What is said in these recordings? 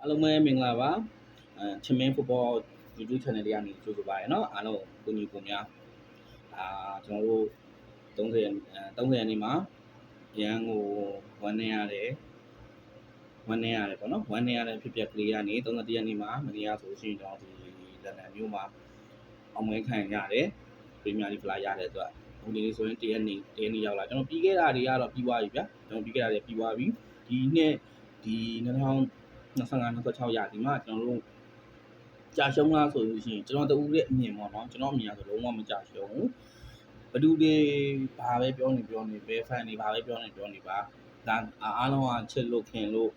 အားလုံးပဲမင်္ဂလာပါချင်းမင်း football YouTube channel လေးကနေကြိုဆိုပါရနော်အားလုံးကိုညီကိုများကျွန်တော်တို့30ရက်နေ့မှာရန်ကို1နေရတယ်ပေါ့နော်1နေရတဲ့ဖြစ်ပျက်ကလေးကနေ31ရက်နေ့မှာမနေ့ကဆိုရှင်ကျွန်တော်ဒီလန်ဒန်မြို့မှာအောင်ပွဲခံရတယ်ပရီးမီယာလိဖလားရတယ်ဆိုတော့ဟိုဒီနေ့ဆိုရင်တရက်နေ့ရောက်လာကျွန်တော်ပြီးခဲ့တာတွေကတော့ပြီးသွားပြီဗျာကျွန်တော်ပြီးခဲ့တာတွေပြီးသွားပြီဒီနှစ်ဒီ2025-26ရာသီမှာကျွန်တော်တို့ကြာရှုံးလားဆိုလို့ရှိရင်ကျွန်တော်တူရဲ့အမြင်ပေါ့နော်ကျွန်တော်အမြင်ဆိုလုံးဝမကြာရှုံးဘူးဘယ်သူတွေဘာပဲပြောနေဘယ် fan တွေဘာပဲပြောနေပါဒါအားလုံးကချစ်လို့ခင်လို့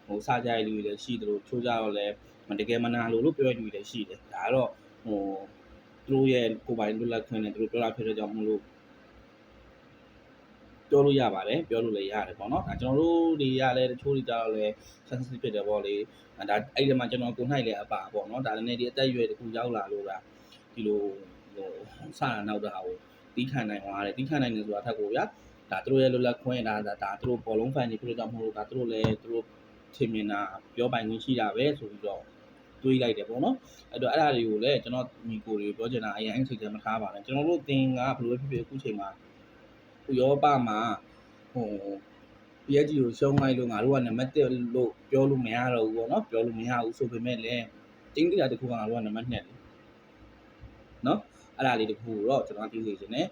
ဟိုစားကြရလူတွေလည်းရှိတယ်လို့ချိုးကြတော့လည်းတကယ်မနာလို့ပြောရလူတွေလည်းရှိတယ်ဒါကတော့ဟိုသူတို့ရဲ့ကိုယ်ပိုင်လွတ်လပ်ခွင့်နဲ့သူတို့ပြောတာဖြစ်တဲ့ကြောင့်မလို့ပြောလို့ရပါတယ်ပြောလို့လည်းရတယ်ပေါ့နော်ကျွန်တော်တို့တွေကလည်းတချို့တွေကြတော့လည်း sensitive ဖြစ်တယ်ပေါ့လေဒါအဲ့ဒီမှာကျွန်တော်ကိုနိုင်လည်းအပါပေါ့နော်ဒါလည်းဒီအသက်အရွယ်တခုရောက်လာလို့လားဒီလိုဟိုစတာနောက်တာဟိုတီးခံနိုင်သွားတယ်တီးခံနိုင်တယ်ဆိုတာထက်ကိုဗျာဒါသူတို့ရဲ့လွတ်လပ်ခွင့်ဒါသူတို့ဘောလုံးဖန်ကြီးဖြစ်တဲ့ကြောင့်မလို့ဒါသူတို့လည်းသူတို့ထင်မြင်တာပြောပိုင်ခွင့်ရှိတာပဲဆိုပြီးတော့တွေးလိုက်တယ်ပေါ့နော်အဲ့တော့အဲ့ဒါတွေကိုလည်းကျွန်တော်ညီကိုတွေပြောချင်တာအရင်အစိတ်ထဲမထားပါနဲ့ကျွန်တော်တို့တင်ကဘယ်လိုဖြစ်ဖြစ်အခုချိန်မှာဥရောပမှာဟို PSG ကိုရှုံးလိုက်လို့ငါတို့ကနံပါတ်1လို့ပြောလို့မရတော့ဘူးပေါ့နော်ပြောလို့မရဘူးဆိုပေမဲ့လည်းတင်းတိတာတခုကငါတို့ကနံပါတ်2လေနော်အဲ့ဒါလေးတခုတော့ကျွန်တော်သိစေချင်တယ်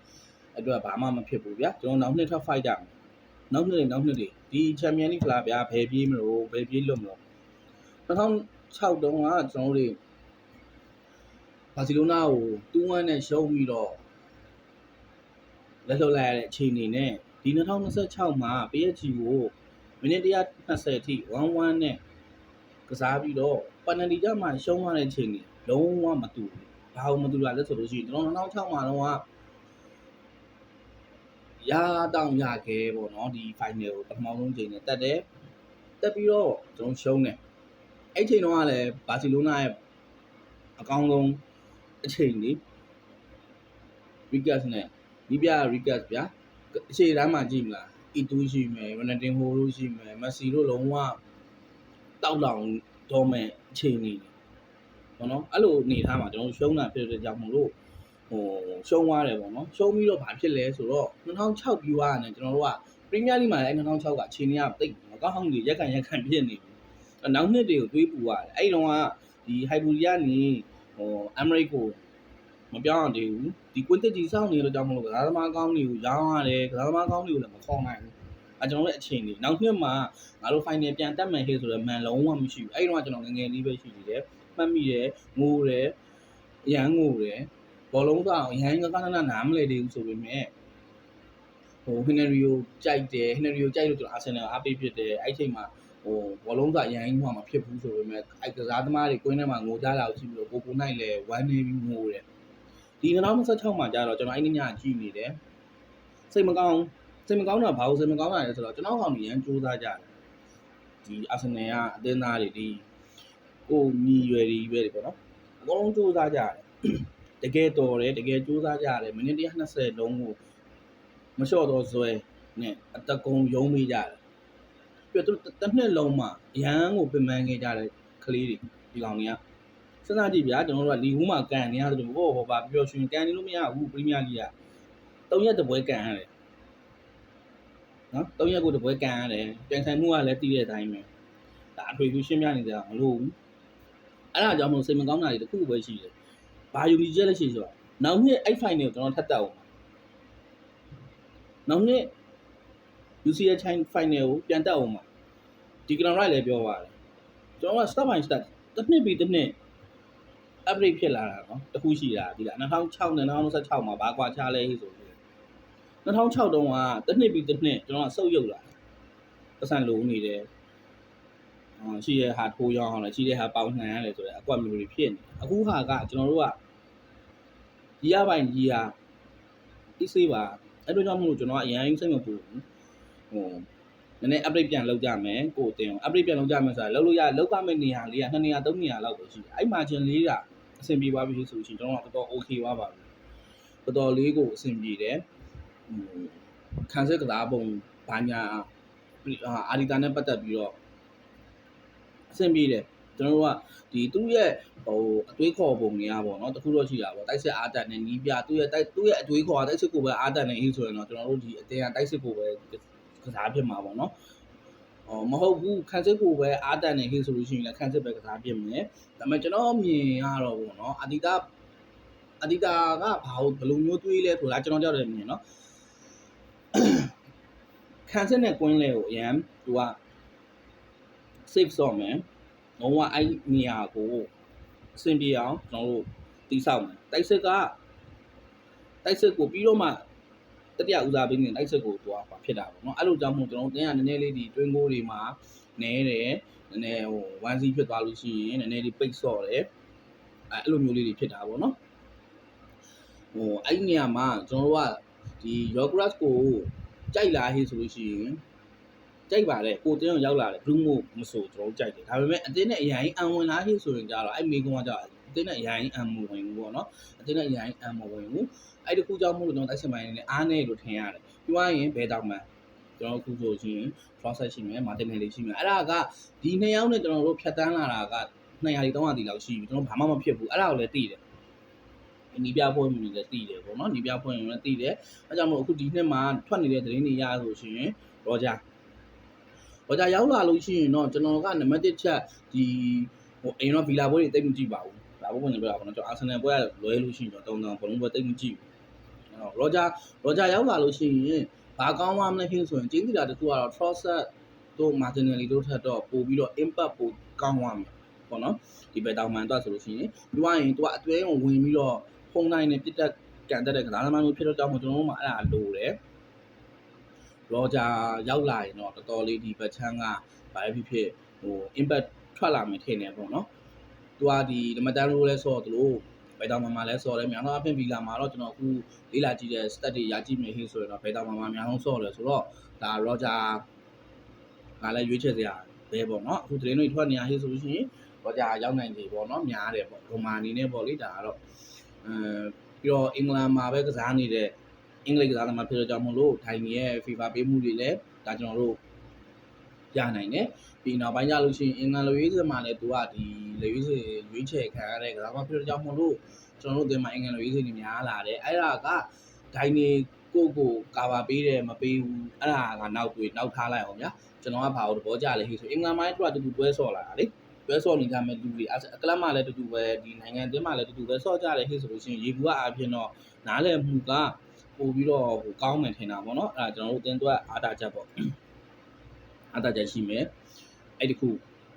အဲ့တော့ဘာမှမဖြစ်ဘူးဗျာကျွန်တော်နောက်နှစ်ထပ် fight ကြမယ်နောက်နှစ်တွေဒီ Champions League ဖလားဗျာဘယ်ပြေးမလို့ဘယ်ပြေးလွတ်မလို့2006တုန်းကကျွန်တော်တို့ဘာစီလိုနာကို2-1နဲ့ရှုံးပြီးတော့လက်လွတ်လိုက်ရတဲ့အခြေအနေနဲ့ဒီ2026မှာ PSG ကိုမိနစ်120အထိ1-1နဲ့ကစားပြီးတော့ပယ်နယ်တီကြမှာရှုံးသွားတဲ့အချိန်ကြီးလုံးဝမတူဘူး။ဘာလို့မတူတာလဲဆိုလို့ရှိရင်ကျွန်တော်2006မှာတော့ရတောင်ရခဲ့ပေါ့နော်ဒီ final ကိုပထမဆုံးချိန်နဲ့တက်ပြီးတော့ကျွန်တော်ရှုံးတယ်။အဲ့ချိန်တော့ကလည်းဘာစီလိုနာရဲ့အကောင်းဆုံးအချိန်ကြီးRigas နဲ့ဒီပြ Rigas ဗျာအခြေတန်းမှာကြည့်မလားအီတူးရှိမယ်ရနတင်ဟိုတို့ရှိမယ်မက်ဆီတို့လုံးဝတောက်လောင်တော့မဲ့အခြေအနေပေါ့နော်အဲ့လိုအနေထားမှာကျွန်တော်ရှုံးတာဖြစ်တဲ့ကြောင့်မို့လို့ဟိုရှုံးသွားတယ်ပေါ့နော်ရှုံးပြီးတော့ဘာဖြစ်လဲဆိုတော့2006ပြီးသွားတယ်ကျွန်တော်တို့ကပရီးမီးယားလိမှာလည်း2006ကအခြေအနေကတိတ်မကောင်းအောင်ကြီးရက်ကန်ဖြစ်နေပြီနောက်နှစ်တွေကိုတွေးပူရတယ်အဲ့တုန်းကဒီဟိုက်ဘူရီကနေဟိုအမေရိကကိုမပြောင်းအောင်တည်ဘူးဒီကွင်းတက်ကြီးစောင့်နေလို့ကြောင့်မလို့ကစားသမားကောင်းတွေကိုရောင်းရတယ်ကစားသမားကောင်းတွေကိုလည်းမခေါ်နိုင်ဘူးကျွန်တော်တို့အချိန်ကြီးနောက်နှစ်မှာငါတို့ final ပြန်တက်မယ်ဟဲ့ဆိုတော့မန်လုံးဝမရှိဘူးအဲ့တော့ကျွန်တော်ငယ်ငယ်လေးပဲရှိသေးတယ်မှတ်မိတယ်ငိုတယ်ရမ်းငိုတယ်ဘောလုံးတော့ရမ်းကနားမလဲသေးဘူးဆိုပေမဲ့ဟိုဟင်နရီကိုကြိုက်တယ်ဟင်နရီကိုကြိုက်လို့ကျွန်တော်အာဆင်နယ်အားပေးဖြစ်တယ်အဲ့ချိန်မှာဟိုဘောလုံးကရမ်းမှမဖြစ်ဘူးဆိုပေမဲ့အဲ့ကစားသမားတွေကွင်းထဲမှာငိုကြတာကိုကြည့်ပြီးတော့ကိုနိုင်လဲဝမ်းနေပြီးငိုတယ်ဒီ2026မှာကြာတော့ကျွန်တော်အဲ့ဒီညကြည့်နေတယ်စိတ်မကောင်းတာဘာလို့စိတ်မကောင်းတာလဲဆိုတော့ကျွန်တော်ကောင်ကြီးရန်စူးစမ်းကြတယ်ဒီအာဆင်နယ်ကအသင်းသားတွေဒီကိုညီရွယ်တွေပဲပေါ့နော်အကုန်လုံးစူးစမ်းကြတယ်တကယ်တော်တယ်တကယ်စူးစမ်းကြတယ်မိနစ်120လုံးကိုမလျှော့တော့ဇွဲနဲ့အတကုံယုံမိကြတယ်ပြီးတော့တစ်နှစ်လုံးမှာရန်ကိုပင်ပန်းခဲ့ကြတဲ့ကလေးတွေဒီကောင်တွေကစဉ်းစားကြည့်ဗျာကျွန်တော်တို့ကလီဂူးမှာကန်နေရတယ်ဟိုဘာပြောရှင်ကန်နေလို့မရဘူးပရီးမီးယားလိက3ရက်တပွဲကန်ရတယ်နော်3ရက်ကိုတပွဲကန်ရတယ်ပြန်ဆိုင်မှုကလည်းတည်တဲ့အတိုင်းပဲဒါအထွေထွေရှင်းပြနေကြတာမလို့ဘူးအဲ့ဒါကြောင့်မို့စိတ်မကောင်းတာတွေတခုပဲရှိတယ်ဘာယူနီချက်လက်ရှိဆိုတော့နောက်နှစ်အဲ့ final ကိုကျွန်တော်ထပ်တက်အောင်နောက်နှစ် UCL final ကိုပြန်တက်အောင်မှာဒီကနရိုက်လည်းပြောပါတယ်ကျွန်တော်က step by step တစ်နှစ်ပြီးတစ်နှစ် upgrade ဖြစ်လာတာနော်တခုရှိတာဒီလား2006နဲ့2026မှာဘာကွာခြားလဲဆိုလို့2006တုန်းကတစ်နှစ်ပြီးတစ်နှစ်ကျွန်တော်ကစုပ်ယုတ်လာပတ်စံလိုနေတယ်ရှိတဲ့ဟာထိုးရောင်းအောင်လည်းရှိတဲ့ဟာပေါင်နှံရတယ်ဆိုတော့အကွက်မျိုးတွေဖြစ်နေအခုဟာကကျွန်တော်တို့ကကြီးရပိုင်ကြီးရအစ်စေးပါအဲ့လိုကြောင့်မလို့ကျွန်တော်ကအရင်စိတ်မပူဘူးဟိုနည်းနည်း update ပြန်လုပ်ကြမယ်ကိုအတင်းအောင် update ပြန်လုပ်ကြမယ်ဆိုတာလုပ်ကမယ့်နေရာလေးက2နေရာ3နေရာလောက်ပဲရှိတယ်အဲ့ margin လေးကအဆင်ပြေသွားပြီဆိုလို့ရှိရင်ကျွန်တော်ကတော်တော် okay သွားပါပြီတော်တော်လေးကိုအဆင်ပြေတယ်ခံစစ်ကစားပုံဘာညာအာဒီတာနဲ့ပတ်သက်ပြီးတော့အဆင်ပြေတယ် ကျွန်တော်တို့ကဒီသူ့ရဲ့အတွေးခေါ်ပုံတွေကပေါ့နော်တခုတော့ရှိတာပေါ့တိုက်စစ်အားတန်တဲ့နီးပြသူ့ရဲ့အတွေးခေါ်တိုက်စစ်ကိုပဲအားတန်နေဆိုရင်တော့ကျွန်တော်တို့ဒီအတင်းကတိုက်စစ်ကိုပဲကစားဖြစ်မှာပေါ့နော်မဟုတ်ဘူးခန်းစစ်ကိုပဲအားတန်နေဟိဆိုလို့ရှိရင်လည်းခန်းစစ်ပဲကစားဖြစ်မယ်ဒါပေမဲ့ကျွန်တော်အမြင်ကတော့ပေါ့နော်အဒီတာကဘာလို့ဘယ်လိုမျိုးတွေးလဲဆိုတာကျွန်တော်ကြောက်တယ်မြင်နော်ခန်းစစ်နဲ့ကွင်းလဲကိုအရန်သူက save ဆော့မယ်လုံးဝအဲ့နေရာကိုအဆင်ပြေအောင်ကျွန်တော်တို့တိဆောက်မယ်တိုက်စစ်ကိုပြီးတော့မှတတိယဦးစားပေးနေတိုက်စစ်ကိုသူကဖြစ်တာပေါ့နော်အဲ့လိုကြောင့်မို့ကျွန်တော်တင်းကနည်းနည်းလေးဒီတွင်းကိုတွေမှာနဲတယ်နည်းနည်း1C ဖြစ်သွားလို့ရှိရင်နည်းနည်းလေးပိတ်ဆော့တယ်အဲ့လိုမျိုးလေးတွေဖြစ်တာပေါ့နော်အဲ့ဒီနေရာမှာကျွန်တော်တို့ကဒီ Yogras ကိုကြိုက်လာဟေ့ဆိုလို့ရှိရင်ကြိုက်ပါတယ်ကိုတင်းအောင်ရောက်လာတယ် blue မဆိုကျွန်တော်ကြိုက်တယ်ဒါပေမဲ့အတင်းနဲ့အရင်အံဝင်လာဟေ့ဆိုရင်ကြတော့အဲ့မေကုန်းကကြအတင်းနဲ့အရင်အံမဝင်ဘူးပေါ့နော်အတင်းနဲ့အရင်အံမဝင်ဘူးအဲ့ဒီခုကြောင့်မို့လို့ကျွန်တော်တိုက်စစ်မိုင်းနဲ့အားနေလို့ထင်ရတယ်ပြီးသွားရင်ဘယ်တောက်မှန်ကျွန်တော်ခုဆိုရှင် process ရှိမယ်မာတင်နယ်လေးရှိမယ်အဲ့ဒါကဒီ2ယောက်နဲ့ကျွန်တော်တို့ဖြတ်တန်းလာတာက200 300တီလောက်ရှိပြီကျွန်တော်ဘာမှမဖြစ်ဘူးအဲ့ဒါကိုလည်းသိတယ်နီးပြဖွင့်နေလည်းသိတယ်ပေါ့နော်နီးပြဖွင့်ရင်လည်းသိတယ်အဲကြောင့်မို့အခုဒီနှစ်မှာထွက်နေတဲ့သတင်းတွေရဆိုရှင်ရောဂျာရောက်လာလို့ရှိရင်တော့ကျွန်တော်ကနံပါတ်1ချက်ဒီအိမ်တော့ဗီလာပွဲတွေတိတ်မကြည့်ပါဘူးဒါဘုံဝင်ပြောတာပေါ့နော်ကျွန်တော်အာဆင်နယ်ပွဲကလွဲလို့ရှိရင်တော့တုံဘလုံးပွဲတိတ်မကြည့်ဘူးရောဂျာရောက်လာလို့ရှိရင်ဘာကောင်းမှမလဲဖြစ်ဆိုရင်ကျင်းတီတာတခုကတော့ Trossard တို့ Martinelli တို့ထက်တော့ပို့ပြီးတော့ impact ပိုကောင်းသွားမယ်ပေါ့နော်ဒီဘက်တောင်မှန်တော့ဆိုလို့ရှိရင်ပြီးသွားရင်သူကအတွဲကိုဝင်ပြီးတော့ဖုန်းတိုင်းနဲ့ပြစ်တက်ကန်တက်တဲ့ကစားသမားမျိုးဖြစ်တော့ကြောင့်ကျွန်တော်တို့မှအဲ့ဒါလိုတယ်ရောဂျာရောက်လာရင်တော့တော်တော်လေးဒီဘက်ချမ်းကဘာဖြစ်impact ထွက်လာမယ်ထင်တယ်ပေါ့နော်သူကဒီမတန်ရိုးလဲဆော့သလိုဘယ်တောင်မှလဲဆော့တယ်များသောအားဖြင့်ဗီလာမှာတော့ကျွန်တော်အခုလေးလာကြည့်တဲ့ stat တွေရကြည့်မယ်ဟိဆိုရင်တော့ဘယ်တောင်မှများဆုံးဆော့တယ်ဆိုတော့ဒါရောဂျာကလည်းရွေးချယ်စရာပဲပေါ့နော်အခုသတင်းတွေထွက်နေရဟိဆိုလို့ရှိရင်ရောဂျာရောက်နိုင်ပြီပေါ့နော်များတယ်ပေါ့ရိုမာနီနဲ့ပေါ့လေဒါကတော့ပြီးတော့အင်္ဂလန်မှာပဲကစားနေတဲ့အင်္ဂလိပ်ကစားသမားဖြစ်တော့ကြောင့်မလို့ထိုင်နေရဲ့ FIFA ပေးမှုတွေလည်းဒါကျွန်တော်တို့ရနိုင်တယ်ပြီးနောက်ပိုင်းကျလို့ရှိရင်အင်္ဂလန်လူရေးစမှာလည်းသူကဒီလူရေးစရွေးချယ်ခံရတဲ့ကစားသမားဖြစ်တော့ကြောင့်မလို့ကျွန်တော်တို့ဒီမှာအင်္ဂလန်လူရေးစတွေများလာတယ်အဲ့ဒါကဒိုင်နေကိုကာဗာပေးတယ်မပေးဘူးအဲ့ဒါကနောက်ထားလိုက်အောင်ဗျာကျွန်တော်ကဘာလို့သဘောကျလဲဟိဆိုအင်္ဂလန်မှာတူတူတွဲဆော့လာတာလေတွဲဆော့နေကြမဲ့လူတွေကလပ်မှာလည်းတူတူပဲဒီနိုင်ငံအသင်းမှာလည်းတူတူပဲဆော့ကြတယ်ဟိဆိုလို့ရှိရင်ရေဘူးကအားဖြင့်တော့နားလည်မှုကပို့ပြီးတော့ကောင်းမယ်ထင်တာပေါ့နော်အဲ့ဒါကျွန်တော်တို့အသင်းအတွက်အားတာချက်ပေါ့အားတာချက်ရှိမယ်အဲ့တခု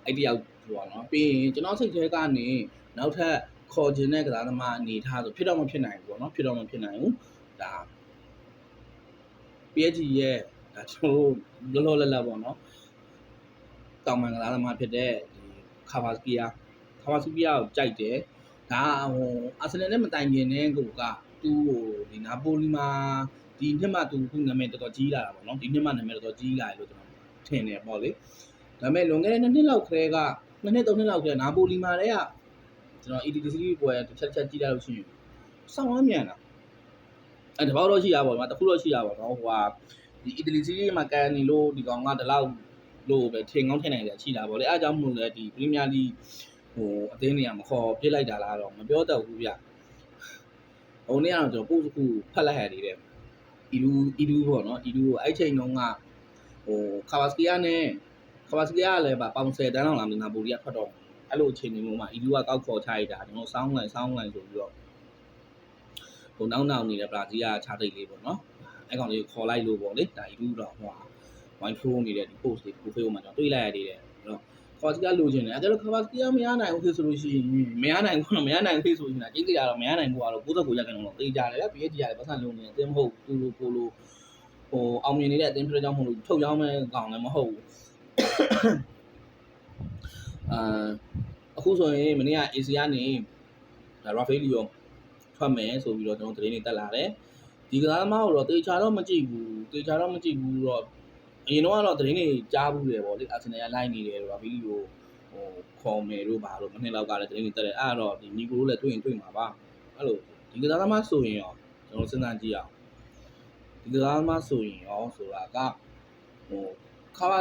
အဲ့တယောက်ဟိုပါနော်ပြီးရင်ကျွန်တော်စိတ်ထဲကနေနောက်ထပ်ခေါ်ခြင်းတဲ့ကစားသမားအနေထားဆိုဖြစ်တော့မဖြစ်နိုင်ဘူးပေါ့နော်ဖြစ်တော့မဖြစ်နိုင်ဘူးဒါ PSG ရဲ့ဒါကျွန်တော်လောလောလတ်ပေါ့နော်တောင်ပန်ကစားသမားဖြစ်တဲ့ဒီခါဘာစကီယာကိုကြိုက်တယ်ဒါအာဆင်နယ်နဲ့မတိုင်ခင်နဲ့ကိုကသူ့ကိုဒီနာပိုလီမှာဒီနှစ်မှသူခုနာမည်တော်တော်ကြီးလာတာပေါ့နော်ဒီနှစ်မှနာမည်တော်တော်ကြီးလာတယ်လို့ကျွန်တော်ထင်တယ်ပေါ့လေဒါပေမဲ့လွန်ခဲ့တဲ့2နှစ်လောက်ခရဲက2နှစ်3နှစ်လောက်ခရဲနာပိုလီမှာလည်းကကျွန်တော် EDC ပွဲတစ်ချက်ကြည့်လိုက်လို့ရှိရင်စောင်းဝမ်းမြန်တာအဲ့တဘောတော့ရှိတာပေါ့ဒီမှာတစ်ခုတော့ရှိတာပေါ့နော်ဟိုဟာဒီ EDC မှာကန်နေလို့ဒီကောင်ကဒီလောက်လို့ပဲထင်ကောင်းထင်နိုင်တယ်ရှိတာပေါ့လေအားကြောင့်မို့လဲဒီ Premier League အသင်းတွေကမခေါ်ပြစ်လိုက်တာလားတော့မပြောတတ်ဘူးဗျဟိုနေ့ကတော့ကျွန်တော်ပို့တစ်ခုဖတ်လိုက်ရသေးတယ်အီဒူပေါ့နော်အီဒူကိုအဲ့ချိန်တုန်းကခါဘာစကီယာလည်းပါပေါင်10တန်းလောက်လာနာပိုလီကထွက်တော့အဲ့လိုအချိန်မျိုးမှာအီဒူကကောက်ခေါ်ချလိုက်တာကျွန်တော်စောင်းလိုက်ဆိုပြီးတော့နောက်နေတဲ့ဘရာဇီးကခြားတိတ်လေးပေါ့နော်အဲ့ကောင်လေးခေါ်လိုက်လို့ပေါ့လေဒါအီဒူတော့ဟိုဝိုင်းထိုးနေတဲ့ဒီ post လေးကို Facebook မှာကျွန်တော်တွေ့လိုက်ရသေးတယ်နော်ခေါ်စကလိုချင်တယ်အဲ့ဒါခါဘာစကီယာမရနိုင်ဘူးဆိုလို့ရှိရင်မရနိုင်ဘူးဆိုရင်ကျင်းကြရတော့မရနိုင်ဘူးကတော့69ရက်ကတော့တေးကြတယ်ဗျ PSG ရတယ်ပတ်စံလုံးနေအတင်းမဟုတ်သူလိုကိုလိုအောင်မြင်နေတဲ့အတင်းဖြစ်ကြောင်းမဟုတ်လို့ထုတ်ကြောင်းမဲ့ကောင်လည်းမဟုတ်ဘူးအခုဆိုရင်မနေ့က AC ကနေဒါ Rafaelio ထွက်မယ်ဆိုပြီးတော့ကျွန်တော်သတင်းတွေတက်လာတယ်ဒီကစားသမားကိုတော့တေချာတော့မကြည့်ဘူးတော့အရင်တော့သတင်းတွေကြားဘူးတယ်ပေါ့လေအာဆင်နယ်ကလိုက်နေတယ်တော့ဗီဒီယိုခေါ်မယ်တို့ပါတော့မနှစ်လောက်ကလည်းသတင်းတွေတက်တယ်အဲ့တော့ဒီနီကိုလိုလည်းတွေ့မှာပါအဲ့လိုဒီကစားသမားဆိုရင်ရောကျွန်တော်စဉ်းစားကြည့်အောင်ဒီကစားသမားဆိုရင်ရောဆိုတာကခါဘာ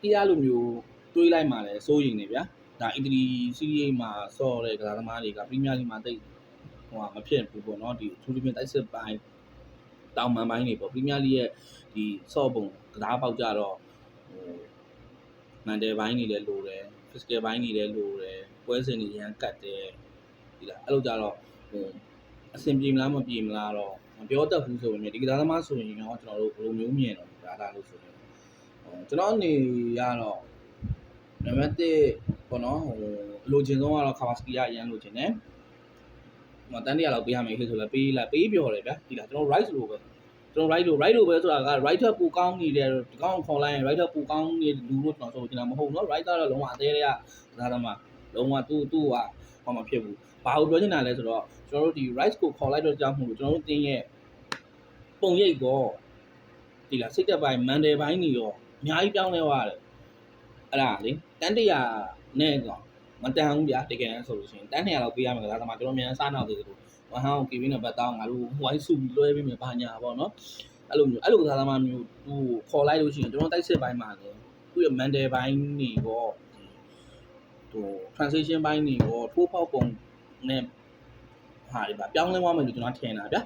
တီးရလိုမျိုးတွေးလိုက်မှလည်းစိုးရိမ်နေဗျာ ဒါအီတလီစီးရီးမှာဆော့တဲ့ကစားသမားတွေကပရီးမီးယားလိမှာတိတ်ဟိုမဖြစ်ဘူးပေါ့နော်ဒီအထူးသဖြင့်တိုက်စစ်ပိုင်းတောင်မှန်ပိုင်းတွေပေါ့ပရီးမီးယားလိရဲ့ဒီဆော့ပုံကစားပေါက်ကြတော့ဟိုမန်တယ်ပိုင်းတွေလည်းလိုတယ် physical ပိုင်းတွေလည်းလိုတယ်ပွဲစဉ်တွေရန်ကတ်တယ်ဒီလားအဲ့လိုကြတော့ဟိုအဆင်ပြေမလားမပြေမလားတော့မပြောတတ်ဘူးဆိုပေမဲ့ဒီကစားသမားဆိုရင်တော့ကျွန်တော်တို့ဘယ်လိုမျိုးမြင်တော့ဒါလို့ဆိုရင်ကျွန်တော်အနေရတော့နံပါတ်1ပေါ့နော်ဟိုလိုချင်ဆုံးကတော့ကာဗာစကီကအရန်လိုချင်တယ်ဟိုတန်းတရာလောက်ပေးရမယ်ခေဆိုလဲပေးလိုက်ပေးပြော်တယ်ဗျာဒီလားကျွန်တော် right လို့ပဲကျွန်တော် right လို့ပဲဆိုတာက right ထက်ပိုကောင်းနေတဲ့ဒီကောင်ခေါ်လိုက်ရင် right ထက်ပိုကောင်းနေလူလို့ကျွန်တော်ဆိုချင်တာမဟုတ်နော် right ကတော့လုံးဝအသေးတွေကစားသမားလုံးဝသူ့ကဟောမဖြစ်ဘူးဘာလို့ပြောချင်တာလဲဆိုတော့ကျွန်တော်တို့ဒီ right ကိုခေါ်လိုက်တော့ကြောင်းမို့လို့ကျွန်တော်တို့တင်းရဲ့ပုံရိပ်ကောဒီလားစိတ်သက်ပိုင်းမန်တယ်ပိုင်းနေရောအများကြီးပြောင်းလဲသွားတယ်အဲ့ဒါလေတန်းတရာနဲ့ကောင်မတန်ဘူးဗျာတကယ်တမ်းဆိုလို့ရှိရင်တန်း200လောက်ပေးရမယ်ကစားသမားကျွန်တော်မြန်စားနောက်သေးတယ်လို့ဝမ်ဟောင်းကီဗင်းနဲ့ဘတ်တောင်းငါတို့ဟိုင်းစုပြီးလွှဲပေးမယ်ဘာညာပေါ့နော်အဲ့လိုကစားသမားမျိုးသူခေါ်လိုက်လို့ရှိရင်ကျွန်တော်တိုက်စစ်ပိုင်းမှာလည်းသူ့ရဲ့ mental ပိုင်းနေရောဟို transition ပိုင်းနေရောထိုးပေါက်ပုံနဲ့ဟာဒီပါပြောင်းလဲသွားမယ်လို့ကျွန်တော်ထင်တာဗျာ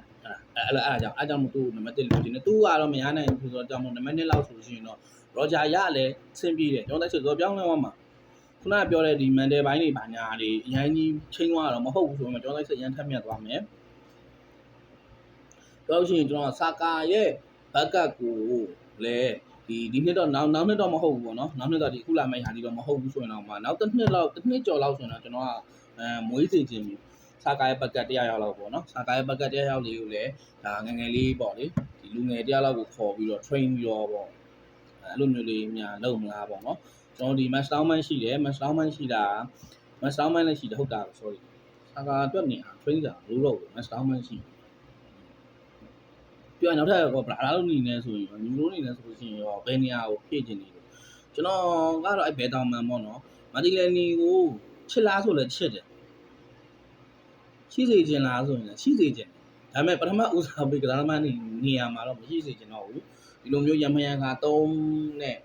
အဲ့ဒါကြောင့်မို့သူနံပါတ်1လို့ဒီနေ့သူကတော့မရနိုင်ဘူးဆိုတော့ကြောင့်မို့နံပါတ်2လောက်ဆိုရှင်တော့ရောဂျာရလည်းအဆင်ပြေတယ်ကျွန်တော်တိုက်စစ်ဆိုပြောင်းလဲသွားမှာခုနကပြောတဲ့ဒီ mental ပိုင်းတွေဘာညာတွေအရင်ကြီးချိန်သွားတော့မဟုတ်ဘူးဆိုမှကျွန်တော်တိုက်စစ်ရန်ထက်မြက်သွားမယ်ပြောလို့ရှိရင်ကျွန်တော်စာကာရဲ့ဘက်ကပ်ကိုလည်းဒီနှစ်တော့နောက်နှစ်တော့မဟုတ်ဘူးပေါ့နော်နောက်နှစ်တော့ဒီအခုလာမယ့်ဟာဒီတော့မဟုတ်ဘူးဆိုရင်တော့မှနောက်တစ်နှစ်ကျော်လောက်ဆိုရင်တော့ကျွန်တော်ကမွေးစေခြင်းပြီစာကာရဲ့ဘက်ကပ်100ရောက်လောက်ပေါ့နော်စာကာရဲ့ဘက်ကပ်100ရောက်လေးကိုလည်းဒါငယ်ငယ်လေးပေါ့လေဒီလူငယ်100လောက်ကိုခေါ်ပြီးတော့ train ပြီးတော့ပေါ့အဲ့လိုမျိုးလေးများလုပ်မလားပေါ့နော်ကျွန်တော်ဒီ match down man ရှိတယ် match down man ရှိတာ match down man လည်းရှိတယ်ဟုတ်တာ sorry စာကာအတွက်နေ train တာလို့တော့ match down man ရှိပြောရင်နောက်ထပ်ဗလာလို့နေနေဆိုရင်ညူလို့နေနေဆိုလို့ရှိရင်ရောဘယ်နေရာကိုဖြည့်ချင်နေလို့ကျွန်တော်ကတော့အဲ့ဘဲတောင်မှန်ပေါ့နော်မာတီလန်နီကိုချစ်လားဆိုလဲချစ်တယ်ရှိစေချင်လားဆိုရင်လည်းရှိစေချင်တယ်ဒါပေမဲ့ပထမဦးစားပေးကစားသမားနေရာမှာတော့မရှိစေချင်တော့ဘူးဒီလိုမျိုးရမယန်က3နဲ့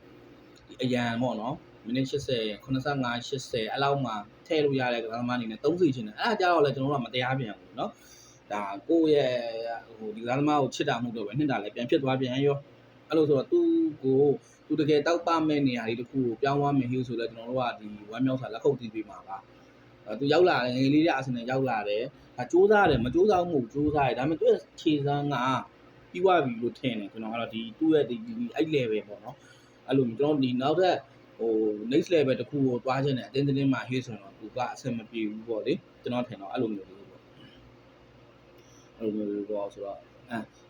ဒီအရန်ပေါ့နော်မိနစ်80 85 80အဲ့လောက်မှထည့်လို့ရတဲ့ကစားသမားအနေနဲ့3စီချင်တယ်အဲ့ဒါကြတော့လဲကျွန်တော်တို့ကမတရားပြန်ဘူးเนาะဒါကိုယ့်ရဲ့ဟိုဒီကစားသမားကိုချစ်တာမှုတော့ပဲနှစ်တာလည်းပြန်ဖြစ်သွားပြန်ရောအဲ့လိုဆိုတော့သူတကယ်တောက်ပမဲ့နေရာလေးတစ်ခုကိုပြောင်းသွားမယ်ဟိုဆိုလဲကျွန်တော်တို့ကဒီဝမ်းမြောက်စာလက်ခုပ်တီးပေးမှာပါသူရောက်လာတယ်ငယ်လေးတွေအာဆင်နယ်ရောက်လာတယ်ဒါစူးစမ်းတယ်မစူးစမ်းမှုစူးစမ်းတယ်ဒါပေမဲ့သူ့ရဲ့ခြေစမ်းကပြီးသွားပြီလို့ထင်တယ်ကျွန်တော်ကတော့ဒီသူ့ရဲ့ဒီအဲ့ level ပေါ့နော်အဲ့လိုကျွန်တော်ဒီနောက်ထပ်ဟို next level တစ်ခုကိုတွားခြင်းနဲ့အတင်းတင်းမှာဟေးဆိုတော့သူကအဆင်မပြေဘူးပေါ့လေကျွန်တော်ထင်တော့အဲ့လိုမျိုးလေးပေါ့အဲ့လိုမျိုးပေါ့ဆိုတော့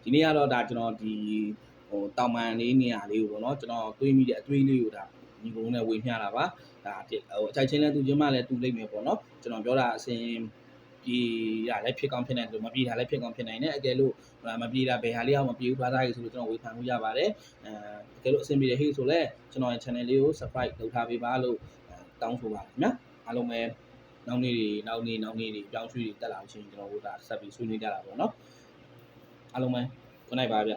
ဒီနေ့ကတော့ဒါကျွန်တော်ဒီဟိုတောင်ပန်လေးနေရာလေးကိုပေါ့နော်ကျွန်တော်တွေးမိတဲ့အတွေးလေးကိုဒါညီကုန်းနဲ့ဝေမျှတာပါဒါဟိုအချိုက်ချင်းလဲသူချင်းမှလည်းတူလိမ့်မယ်ပေါ့နော်ကျွန်တော်ပြောတာအစဉ်ပြေရလည်းဖြစ်ကောင်းဖြစ်နိုင်တယ်မပြေတာလည်းဖြစ်ကောင်းဖြစ်နိုင်တယ်အကယ်လို့မပြေတာဘယ်ဟာလေးအောင်မပြေဘူးသွားသားကြီးဆိုလို့ကျွန်တော်ဝေဖန်လို့ရပါတယ်အကယ်လို့အဆင်ပြေတယ်ဟိဆိုလဲကျွန်တော်ရဲ့ channel လေးကို subscribe လုပ်ထားပေးပါလို့တောင်းဆိုပါတယ်ခင်ဗျာအားလုံးပဲနောက်နေ့တွေပြောင်းရွှေ့တွေတက်လာလို့ရှိရင်ကျွန်တော်တို့ဒါဆက်ပြီးဆွေးနွေးကြတာပေါ့နော်အားလုံးပဲ good night ပါဗျ